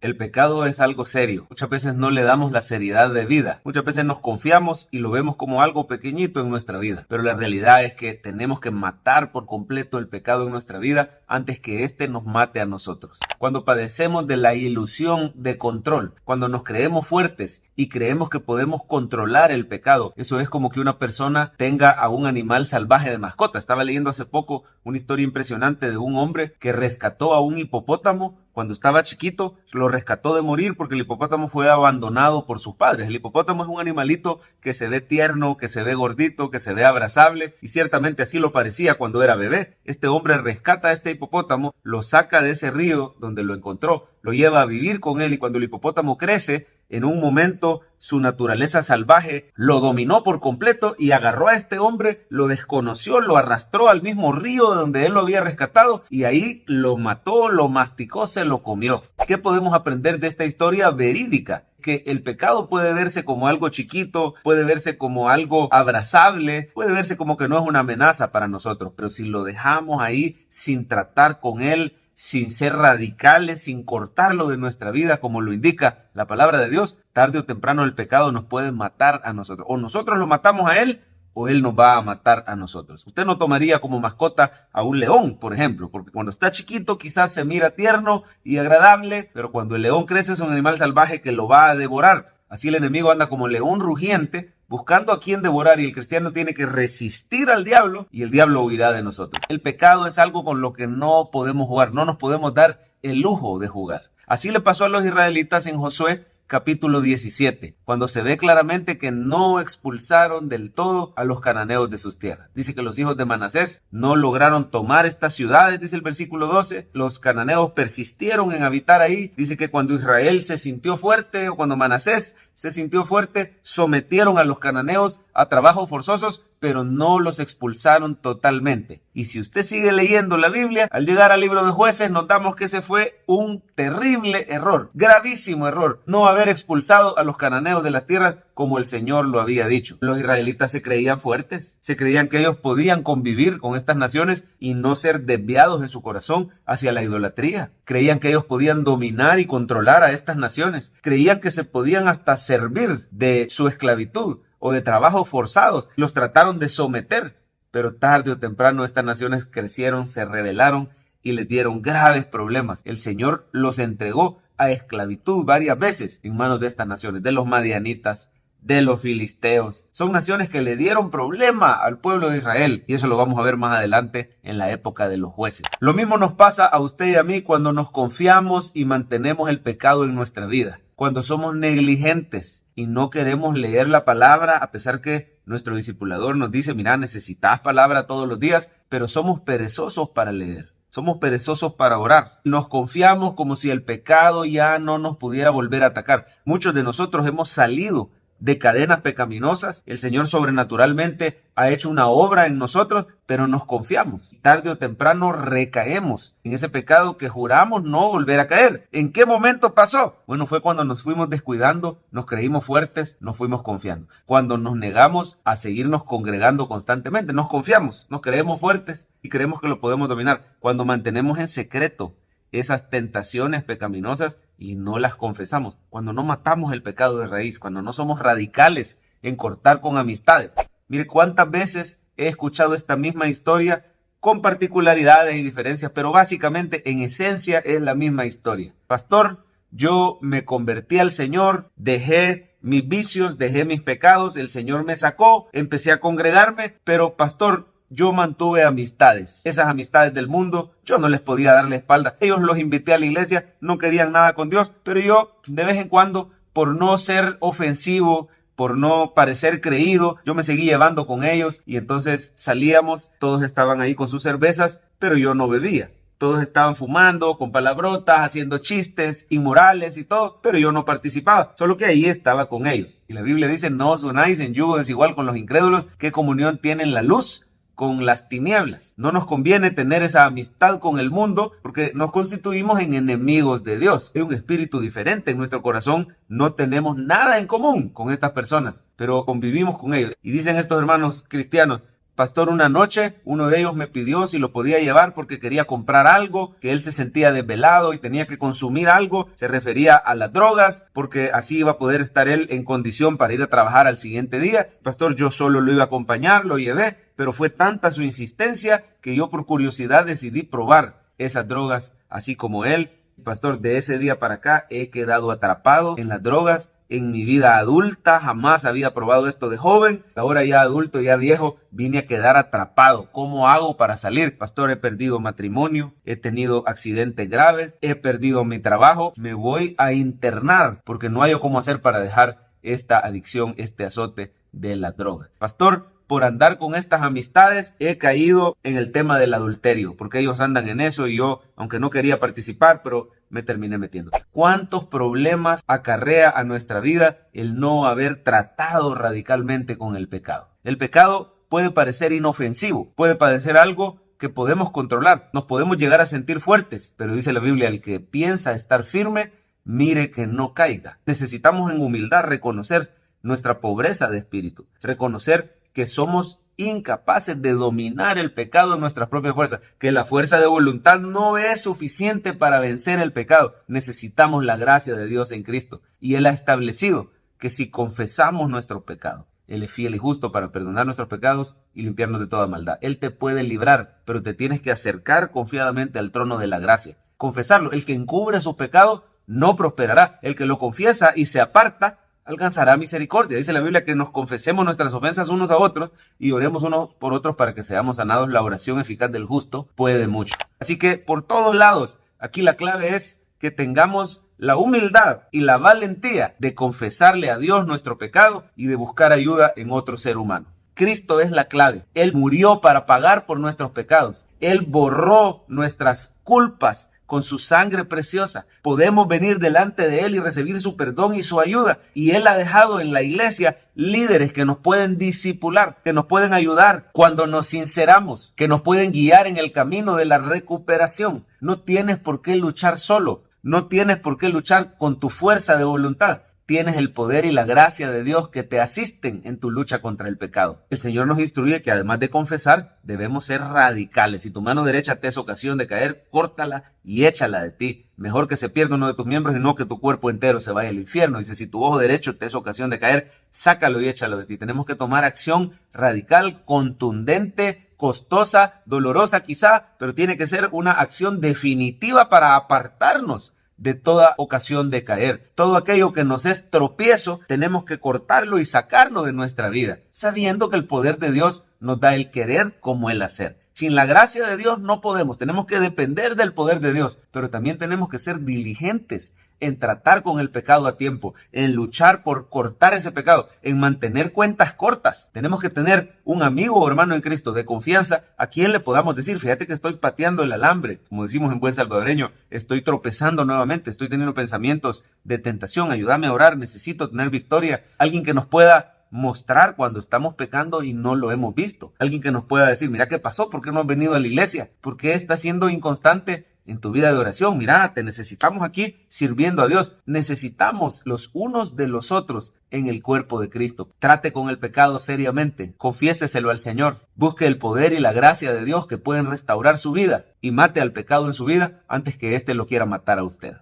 El pecado es algo serio. Muchas veces no le damos la seriedad de vida. Muchas veces nos confiamos y lo vemos como algo pequeñito en nuestra vida. Pero la realidad es que tenemos que matar por completo el pecado en nuestra vida antes que éste nos mate a nosotros. Cuando padecemos de la ilusión de control, cuando nos creemos fuertes y creemos que podemos controlar el pecado, eso es como que una persona tenga a un animal salvaje de mascota. Estaba leyendo hace poco una historia impresionante de un hombre que rescató a un hipopótamo cuando estaba chiquito, lo rescató de morir porque el hipopótamo fue abandonado por sus padres. El hipopótamo es un animalito que se ve tierno, que se ve gordito, que se ve abrazable, y ciertamente así lo parecía cuando era bebé. Este hombre rescata a este hipopótamo, lo saca de ese río donde lo encontró, lo lleva a vivir con él, y cuando el hipopótamo crece, en un momento su naturaleza salvaje lo dominó por completo y agarró a este hombre, lo desconoció, lo arrastró al mismo río donde él lo había rescatado y ahí lo mató, lo masticó, se lo comió. ¿Qué podemos aprender de esta historia verídica? Que el pecado puede verse como algo chiquito, puede verse como algo abrazable, puede verse como que no es una amenaza para nosotros, pero si lo dejamos ahí sin tratar con él, sin ser radicales, sin cortarlo de nuestra vida, como lo indica la palabra de Dios, tarde o temprano el pecado nos puede matar a nosotros. O nosotros lo matamos a él, o él nos va a matar a nosotros. Usted no tomaría como mascota a un león, por ejemplo, porque cuando está chiquito quizás se mira tierno y agradable, pero cuando el león crece es un animal salvaje que lo va a devorar. Así el enemigo anda como león rugiente, buscando a quien devorar, y el cristiano tiene que resistir al diablo y el diablo huirá de nosotros. El pecado es algo con lo que no podemos jugar, no nos podemos dar el lujo de jugar. Así le pasó a los israelitas en Josué capítulo 17, cuando se ve claramente que no expulsaron del todo a los cananeos de sus tierras. Dice que los hijos de Manasés no lograron tomar estas ciudades, dice el versículo 12, los cananeos persistieron en habitar ahí. Dice que cuando Israel se sintió fuerte, o cuando Manasés se sintió fuerte, sometieron a los cananeos a trabajos forzosos, pero no los expulsaron totalmente. Y si usted sigue leyendo la Biblia, al llegar al libro de Jueces, notamos que ese fue un terrible error, gravísimo error, no haber expulsado a los cananeos de las tierras como el Señor lo había dicho. Los israelitas se creían fuertes, se creían que ellos podían convivir con estas naciones y no ser desviados en su corazón hacia la idolatría. Creían que ellos podían dominar y controlar a estas naciones. Creían que se podían hasta servir de su esclavitud o de trabajos forzados. Los trataron de someter, pero tarde o temprano estas naciones crecieron, se rebelaron y les dieron graves problemas. El Señor los entregó a esclavitud varias veces en manos de estas naciones, de los madianitas, de los filisteos. Son naciones que le dieron problema al pueblo de Israel, y eso lo vamos a ver más adelante en la época de los jueces. Lo mismo nos pasa a usted y a mí cuando nos confiamos y mantenemos el pecado en nuestra vida, cuando somos negligentes y no queremos leer la palabra, a pesar que nuestro discipulador nos dice, mira, necesitas palabra todos los días, pero somos perezosos para leer. Somos perezosos para orar. Nos confiamos como si el pecado ya no nos pudiera volver a atacar. Muchos de nosotros hemos salido de cadenas pecaminosas. El Señor sobrenaturalmente ha hecho una obra en nosotros, pero nos confiamos. Tarde o temprano recaemos en ese pecado que juramos no volver a caer. ¿En qué momento pasó? Bueno, fue cuando nos fuimos descuidando, nos creímos fuertes, nos fuimos confiando. Cuando nos negamos a seguirnos congregando constantemente, nos confiamos, nos creemos fuertes y creemos que lo podemos dominar. Cuando mantenemos en secreto esas tentaciones pecaminosas y no las confesamos, cuando no matamos el pecado de raíz, cuando no somos radicales en cortar con amistades. Mire cuántas veces he escuchado esta misma historia con particularidades y diferencias, pero básicamente en esencia es la misma historia. Pastor, yo me convertí al Señor, dejé mis vicios, dejé mis pecados, el Señor me sacó, empecé a congregarme, pero pastor, yo mantuve amistades, esas amistades del mundo, yo no les podía dar la espalda. Ellos los invité a la iglesia, no querían nada con Dios, pero yo de vez en cuando, por no ser ofensivo, por no parecer creído, yo me seguí llevando con ellos y entonces salíamos, todos estaban ahí con sus cervezas, pero yo no bebía. Todos estaban fumando, con palabrotas, haciendo chistes inmorales y todo, pero yo no participaba, solo que ahí estaba con ellos. Y la Biblia dice, no os unáis en yugo desigual con los incrédulos, ¿qué comunión tienen la luz con las tinieblas? No nos conviene tener esa amistad con el mundo porque nos constituimos en enemigos de Dios. Hay un espíritu diferente en nuestro corazón, no tenemos nada en común con estas personas, pero convivimos con ellos. Y dicen estos hermanos cristianos, pastor, una noche uno de ellos me pidió si lo podía llevar porque quería comprar algo, que él se sentía desvelado y tenía que consumir algo, se refería a las drogas, porque así iba a poder estar él en condición para ir a trabajar al siguiente día. Pastor, yo solo lo iba a acompañar, lo llevé, pero fue tanta su insistencia que yo por curiosidad decidí probar esas drogas así como él. Pastor, de ese día para acá he quedado atrapado en las drogas. En mi vida adulta jamás había probado esto de joven. Ahora ya adulto, ya viejo, vine a quedar atrapado. ¿Cómo hago para salir? Pastor, he perdido matrimonio, he tenido accidentes graves, he perdido mi trabajo. Me voy a internar porque no hay cómo hacer para dejar esta adicción, este azote de la droga. Pastor, por andar con estas amistades he caído en el tema del adulterio, porque ellos andan en eso y yo, aunque no quería participar, pero me terminé metiendo. ¿Cuántos problemas acarrea a nuestra vida el no haber tratado radicalmente con el pecado? El pecado puede parecer inofensivo, puede parecer algo que podemos controlar, nos podemos llegar a sentir fuertes, pero dice la Biblia, el que piensa estar firme, mire que no caiga. Necesitamos en humildad reconocer nuestra pobreza de espíritu, reconocer que somos incapaces de dominar el pecado en nuestras propias fuerzas, que la fuerza de voluntad no es suficiente para vencer el pecado. Necesitamos la gracia de Dios en Cristo y Él ha establecido que si confesamos nuestro pecado, Él es fiel y justo para perdonar nuestros pecados y limpiarnos de toda maldad. Él te puede librar, pero te tienes que acercar confiadamente al trono de la gracia. Confesarlo. El que encubre su pecado no prosperará. El que lo confiesa y se aparta alcanzará misericordia. Dice la Biblia que nos confesemos nuestras ofensas unos a otros y oremos unos por otros para que seamos sanados. La oración eficaz del justo puede mucho. Así que por todos lados, aquí la clave es que tengamos la humildad y la valentía de confesarle a Dios nuestro pecado y de buscar ayuda en otro ser humano. Cristo es la clave. Él murió para pagar por nuestros pecados. Él borró nuestras culpas con su sangre preciosa. Podemos venir delante de Él y recibir su perdón y su ayuda. Y Él ha dejado en la iglesia líderes que nos pueden discipular, que nos pueden ayudar cuando nos sinceramos, que nos pueden guiar en el camino de la recuperación. No tienes por qué luchar solo. No tienes por qué luchar con tu fuerza de voluntad. Tienes el poder y la gracia de Dios que te asisten en tu lucha contra el pecado. El Señor nos instruye que además de confesar, debemos ser radicales. Si tu mano derecha te es ocasión de caer, córtala y échala de ti. Mejor que se pierda uno de tus miembros y no que tu cuerpo entero se vaya al infierno. Dice, si tu ojo derecho te es ocasión de caer, sácalo y échalo de ti. Tenemos que tomar acción radical, contundente, costosa, dolorosa quizá, pero tiene que ser una acción definitiva para apartarnos de toda ocasión de caer. Todo aquello que nos es tropiezo, tenemos que cortarlo y sacarlo de nuestra vida, sabiendo que el poder de Dios nos da el querer como el hacer. Sin la gracia de Dios no podemos, tenemos que depender del poder de Dios, pero también tenemos que ser diligentes en tratar con el pecado a tiempo, en luchar por cortar ese pecado, en mantener cuentas cortas. Tenemos que tener un amigo o hermano en Cristo de confianza a quien le podamos decir, fíjate que estoy pateando el alambre, como decimos en buen salvadoreño, estoy tropezando nuevamente, estoy teniendo pensamientos de tentación, ayúdame a orar, necesito tener victoria. Alguien que nos pueda mostrar cuando estamos pecando y no lo hemos visto. Alguien que nos pueda decir, mira qué pasó, ¿por qué no has venido a la iglesia? ¿Por qué estás siendo inconstante en tu vida de oración? Mira, te necesitamos aquí sirviendo a Dios. Necesitamos los unos de los otros en el cuerpo de Cristo. Trate con el pecado seriamente. Confiéseselo al Señor. Busque el poder y la gracia de Dios que pueden restaurar su vida y mate al pecado en su vida antes que éste lo quiera matar a usted.